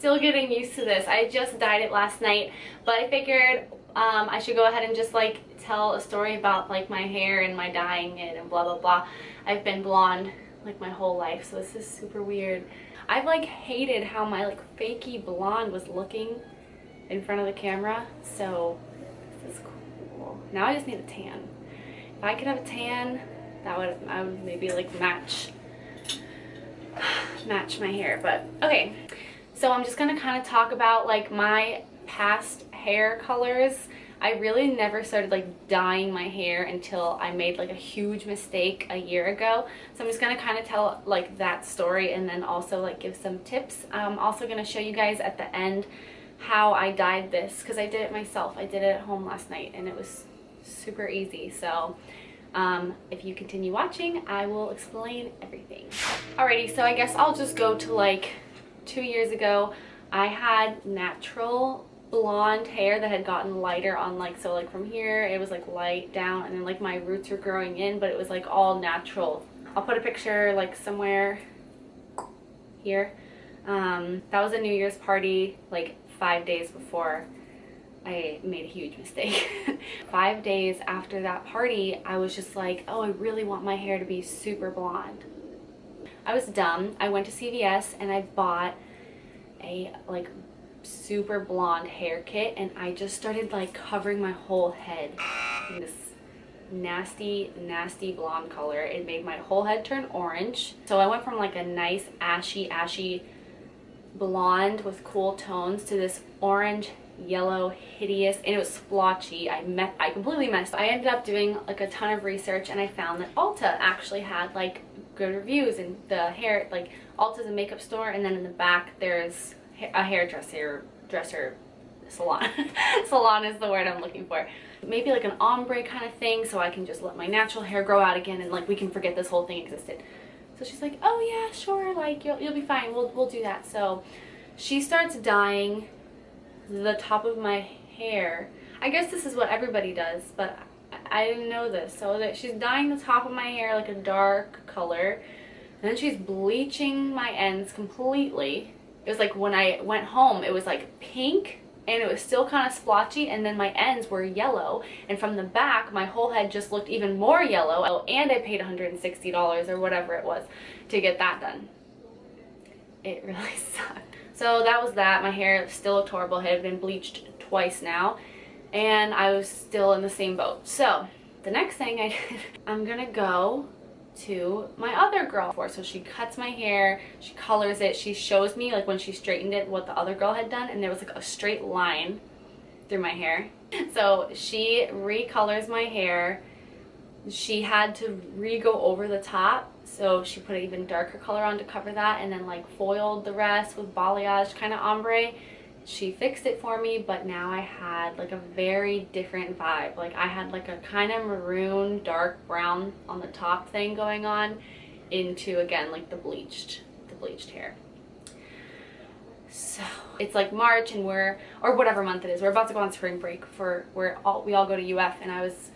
still getting used to this. I just dyed it last night, but I figured I should go ahead and just like tell a story about like my hair and my dyeing it and blah blah blah. I've been blonde like my whole life, so this is super weird. I've like hated how my like fakey blonde was looking in front of the camera, so this is cool. Now I just need a tan. If I could have a tan, I would maybe like match my hair. But okay, so I'm just gonna kind of talk about like my past hair colors. I really never started like dyeing my hair until I made like a huge mistake a year ago. So I'm just gonna kind of tell like that story and then also like give some tips. I'm also gonna show you guys at the end how I dyed this, because I did it myself. I did it at home last night and it was super easy. So if you continue watching, I will explain everything. Alrighty, so I guess I'll just go to like 2 years ago. I had natural blonde hair that had gotten lighter on like, so like from here it was like light down and then like my roots were growing in, but it was like all natural. I'll put a picture like somewhere here. That was a New Year's party like 5 days before I made a huge mistake. 5 days after that party, I was just like, oh, I really want my hair to be super blonde. I was dumb. I went to CVS and I bought a like super blonde hair kit, and I just started like covering my whole head in this nasty blonde color. It made my whole head turn orange. So I went from like a nice ashy blonde with cool tones to this orange yellow hideous, and it was splotchy. I completely messed up. I ended up doing like a ton of research and I found that Ulta actually had like good reviews, and the hair, like Ulta's a makeup store, and then in the back there's a hairdresser salon. Salon is the word I'm looking for. Maybe like an ombre kind of thing, so I can just let my natural hair grow out again and like we can forget this whole thing existed. So she's like, oh yeah, sure, like you'll be fine, we'll do that. So she starts dyeing the top of my hair. I guess this is what everybody does, but I didn't know this. So that she's dyeing the top of my hair like a dark color, and then she's bleaching my ends completely. It was like when I went home, it was like pink and it was still kind of splotchy, and then my ends were yellow, and from the back my whole head just looked even more yellow. Oh, and I paid $160 or whatever it was to get that done. It really sucked. So that was that. My hair still looked horrible. It had been bleached twice now, and I was still in the same boat. So the next thing I did, I'm gonna go to my other girl. So she cuts my hair, she colors it, she shows me like when she straightened it what the other girl had done, and there was like a straight line through my hair. So she recolors my hair. She had to re-go over the top, so she put an even darker color on to cover that, and then like foiled the rest with balayage kind of ombre. She fixed it for me, but now I had like a very different vibe. Like I had like a kind of maroon dark brown on the top thing going on into, again, like the bleached hair. So it's like March and or whatever month it is, we're about to go on spring break we all go to UF, and I was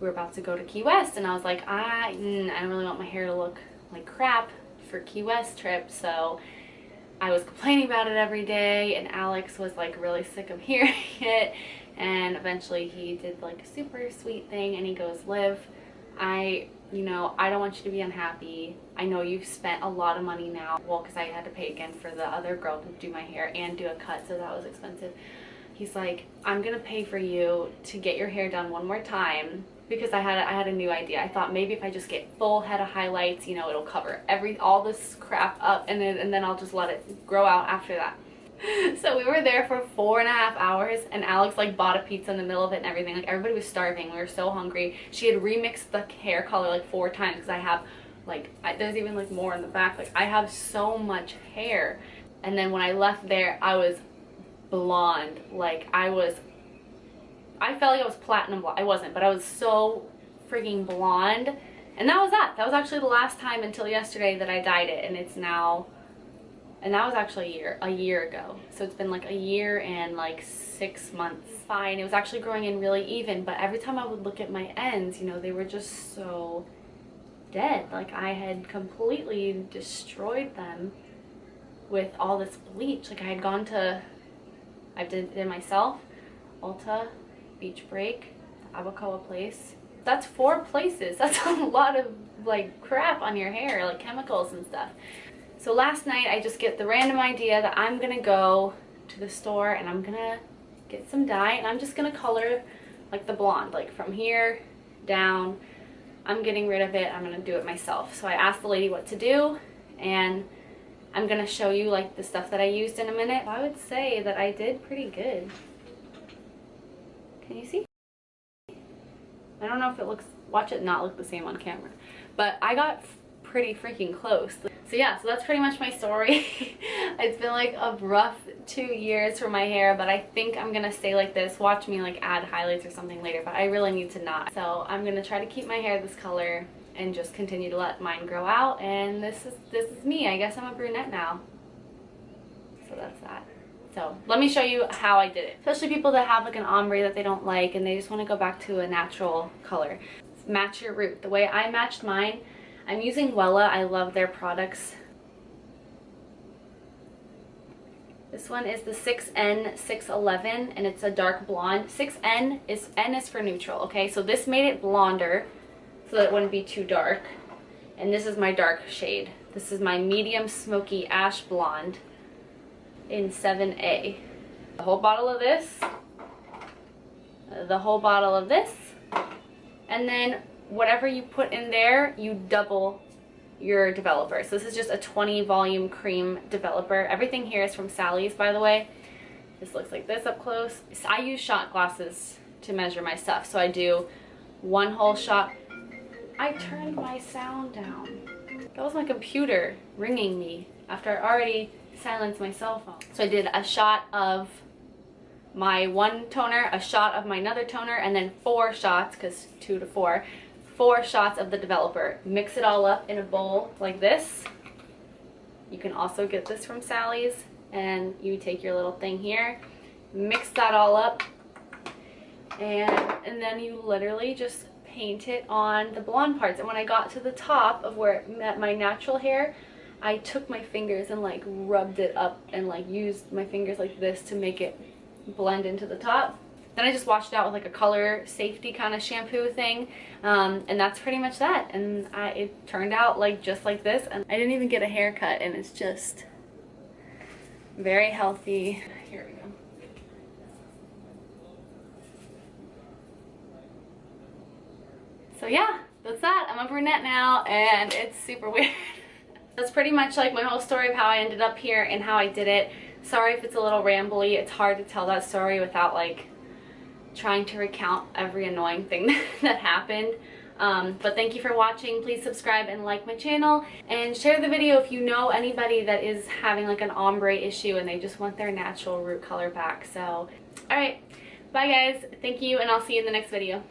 we were about to go to Key West, and I was like, I don't really want my hair to look like crap for Key West trip. So I was complaining about it every day, and Alex was like really sick of hearing it, and eventually he did like a super sweet thing, and he goes, Liv, I don't want you to be unhappy. I know you've spent a lot of money now. Well, because I had to pay again for the other girl to do my hair and do a cut, so that was expensive. He's like, I'm gonna pay for you to get your hair done one more time, because I had a new idea. I thought maybe if I just get full head of highlights, it'll cover all this crap up, and then I'll just let it grow out after that. So we were there for 4.5 hours, and Alex like bought a pizza in the middle of it and everything. Like everybody was starving. We were so hungry. She had remixed the hair color like 4 times, because I have like there's even like more in the back. Like I have so much hair. And then when I left there, I was blonde. Like I felt like I was platinum blonde. I wasn't, but I was so freaking blonde. And that was that. That was actually the last time until yesterday that I dyed it, and it's now, and that was actually a year ago. So it's been like a year and like 6 months. Fine. It was actually growing in really even, but every time I would look at my ends, they were just so dead. Like I had completely destroyed them with all this bleach. Like I had gone to, I did it myself, Ulta, Beach Break, Abacoa Place. That's 4 places. That's a lot of like crap on your hair, like chemicals and stuff. So last night I just get the random idea that I'm gonna go to the store and I'm gonna get some dye and I'm just gonna color like the blonde, like from here down. I'm getting rid of it. I'm gonna do it myself. So I asked the lady what to do, and I'm gonna show you like the stuff that I used in a minute. I would say that I did pretty good. Can you see? I don't know if it looks, watch it not look the same on camera, but I got pretty freaking close. So yeah, so that's pretty much my story. It's been like a rough 2 years for my hair, but I think I'm gonna stay like this. Watch me like add highlights or something later, but I really need to not. So I'm gonna try to keep my hair this color and just continue to let mine grow out. And this is me. I guess I'm a brunette now. So that's that. So let me show you how I did it. Especially people that have like an ombre that they don't like and they just want to go back to a natural color. Match your root. The way I matched mine, I'm using Wella. I love their products. This one is the 6N611 and it's a dark blonde. 6N is, N is for neutral, okay? So this made it blonder so that it wouldn't be too dark. And this is my dark shade. This is my medium smoky ash blonde in 7A. The whole bottle of this, the whole bottle of this, and then whatever you put in there, you double your developer. So this is just a 20 volume cream developer. Everything here is from Sally's, by the way. This looks like this up close. So I use shot glasses to measure my stuff. So I do 1 whole shot. I turned my sound down. That was my computer ringing me after I already silenced my cell phone. So I did a shot of my one toner, a shot of my another toner, and then 4 shots, because 2 to 4, 4 shots of the developer. Mix it all up in a bowl like this. You can also get this from Sally's, and you take your little thing here, mix that all up, and then you literally just paint it on the blonde parts. And when I got to the top of where it met my natural hair, I took my fingers and like rubbed it up and like used my fingers like this to make it blend into the top. Then I just washed it out with like a color safety kind of shampoo thing, and that's pretty much that. And it turned out like just like this, and I didn't even get a haircut, and it's just very healthy. Here we go. So yeah, that's that. I'm a brunette now, and it's super weird. That's pretty much like my whole story of how I ended up here and how I did it. Sorry if it's a little rambly. It's hard to tell that story without like trying to recount every annoying thing that happened. But thank you for watching. Please subscribe and like my channel, and share the video if you know anybody that is having like an ombre issue and they just want their natural root color back. So alright, bye guys, thank you, and I'll see you in the next video.